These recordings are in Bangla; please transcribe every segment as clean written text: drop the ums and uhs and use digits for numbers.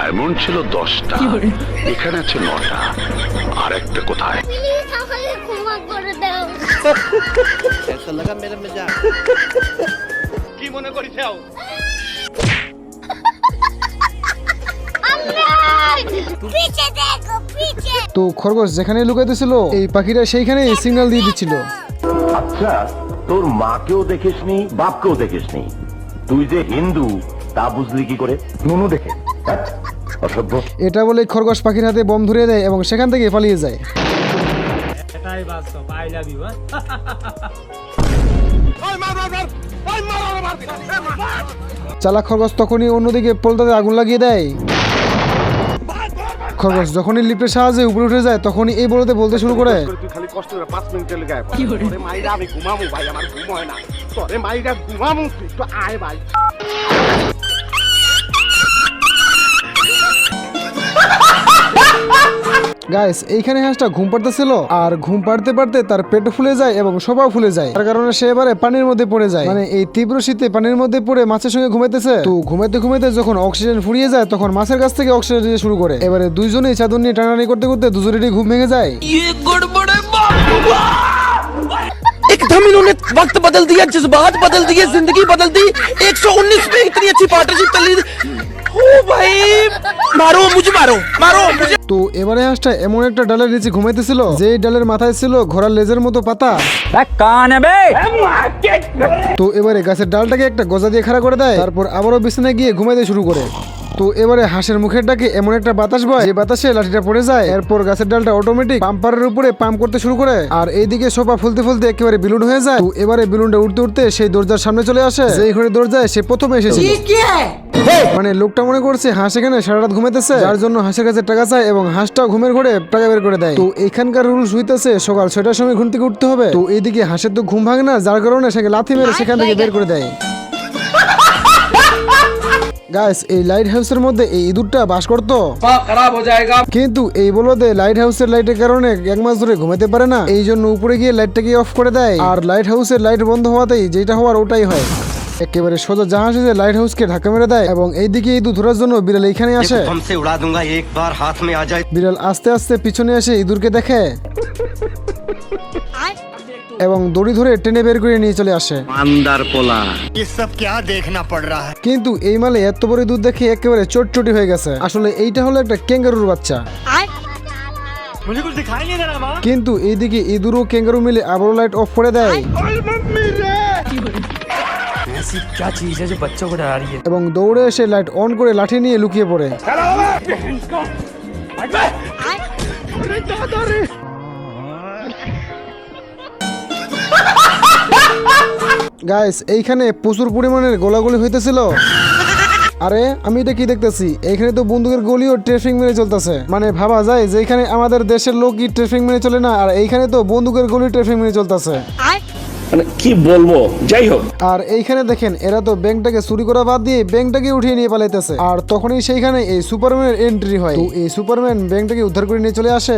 ডায়মন্ড ছিল 10টা, এখানে আছে 9টা। আর একটা কোথায়? কি মনে করিস? তো খরগোশ যেখানে লুকাইতেছিল এই পাখিটা সেইখানে সিগন্যাল দিয়ে দিচ্ছিল। আচ্ছা, তোর মাকেও দেখিসনি, বাপকেও দেখিসনি, তুই যে হিন্দু তা বুঝলি কি করে? নুনু দেখে অসভ্য। এটা বলে খরগোশ পাখির হাতে বম ধরিয়ে দেয় এবং সেখান থেকে পালিয়ে যায়। চালাক খরগোশ তখনই অন্যদিকে পোলতাতে আগুন লাগিয়ে দেয়। খরগোশ যখনই লিফটের সাহায্যে উপরে উঠে যায় তখনই এই বলতে বলতে শুরু করে, তুই খালি কষ্ট করে 5 মিনিটের লেগে আয়। তোরে মাইরা আমি ঘুমামু ভাই, আমার ঘুম হয় না। তোরে মাইরা ঘুমামু, তুই তো আয় ভাই। গাইস এইখানে হাঁসটা ঘুম পাড়তেছিল আর ঘুম পাড়তে পারতে তার পেট ফুলে যায় এবং সবাও ফুলে যায়। তার কারণে সে এবারে পানির মধ্যে পড়ে যায়। মানে এই তীব্র শীতে পানির মধ্যে পড়ে মাছের সঙ্গে ঘুমাইতেছে। তো ঘুমাইতে ঘুমাইতে যখন অক্সিজেন ফুরিয়ে যায় তখন মাছের কাছ থেকে অক্সিজেন দিতে শুরু করে। এবারে দুইজনেই চাদর নিয়ে টানাটানি করতে করতে দুজনেরই ঘুম ভেঙে যায়। एकदम इन्होंने वक्त बदल दिया, जज्बात बदल दिए, जिंदगी बदल दी। 119 में इतनी अच्छी पार्टनरशिप चली। ओ भाई, मारो मुझे, मारो मारो मुझे। তো এবারে হাঁসটা এমন একটা ডালের নিচে ঘুমাইতেছিল যে ডালের মাথায় ছিল ঘোড়ার লেজের মতো পাতা। তো এবারে গাছের ডালটাকে একটা গজা দিয়ে খাড়া করে দেয়, তারপর আবারও বিছানায় গিয়ে ঘুমাইতে শুরু করে। তো এবারে হাঁসের মুখের ডাকে এমন একটা বাতাস বয় যে বাতাসে লাঠিটা পড়ে যায়। এরপর গাছের ডালটা অটোমেটিক পাম্পারের উপরে পাম্প করতে শুরু করে আর এইদিকে সোফা ফুলতে ফুলতে একেবারে বেলুন হয়ে যায়। তো এবারে বেলুনটা উঠতে উঠতে সেই দরজার সামনে চলে আসে যেই ঘরে দরজায় সে প্রথমে এসেছিল। মানে লোকটা মনে করছে হাঁস এখানে সারা রাত ঘুমাইতেছে, যার জন্য হাঁসের কাছে টাকা চায় এবং হাঁসটাও ঘুমের ঘরে টাকা বের করে দেয়। তো এখানকার রুলস হইতেছে সকাল 6টার সময় ঘুম থেকে উঠতে হবে। তো এইদিকে হাঁসের তো ঘুম ভাঙে না, যার কারণে সে লাথি মেরে সেখান থেকে বের করে দেয়। গাইস এই লাইট হাউসের মধ্যে এই ইঁদুরটা বাস করতো, কিন্তু এই বলদে লাইট হাউসের লাইটের কারণে 1 মাস ধরে ঘুমাতে পারে না। এই জন্য উপরে গিয়ে লাইটটাকে অফ করে দেয় আর লাইট হাউসের লাইট বন্ধ হওয়াতেই যেটা হওয়ার ওটাই হয়। একেবারে সোজা জাহাজ এসে লাইট হাউসকে ধাক্কা মেরে দেয় এবং এইদিকে ইঁদুর ধরার জন্য বিড়াল এইখানে আসে। বিড়াল আস্তে আস্তে পিছনে এসে ইঁদুরকে দেখে এবং দড়ি ধরে টেনে বের করে নিয়ে চলে আসে। কিন্তু এই মালে এত বড় দুধ দেখে একেবারে চটচটি হয়ে গেছে। আসলে এইটা হলো একটা ক্যাঙ্গারুর বাচ্চা। কিন্তু এইদিকে ইঁদুর ও ক্যাঙ্গারু মিলে আবারও লাইট অফ করে দেয় এবং দৌড়ে এসে লাইট অন করে লাঠি নিয়ে লুকিয়ে পড়ে। গাইস এইখানে প্রচুর পরিমাণের গোলাগুলি হইতেছিল। আরে আমি এটা কি দেখতেছি, এইখানে তো বন্দুকের গলিও ট্রেফিং মেরে চলতেছে। মানে ভাবা যায় যে এখানে আমাদের দেশের লোকই ট্রেফিং মেরে চলে না, আর এইখানে তো বন্দুকের গলি ট্রেফিং মেরে চলতেছে। মানে কি বলবো, যাই হোক। আর এইখানে দেখেন এরা তো ব্যাংকটাকে চুরি করা বাদ দিয়ে ব্যাংকটাকে উঠিয়ে নিয়ে পালাইতেছে। আর তখনই সেইখানে এই সুপারম্যানের এন্ট্রি হয়। তো এই সুপারম্যান ব্যাংকটাকে উদ্ধার করে নিয়ে চলে আসে।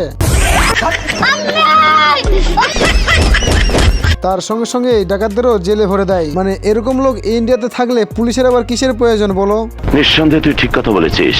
তার সঙ্গে সঙ্গে ডাকাতদেরও জেলে ভরে দেয়। মানে এরকম লোক ইন্ডিয়াতে থাকলে পুলিশের আবার কিসের প্রয়োজন বলো? নিঃসন্দেহে তুই ঠিক কথা বলেছিস।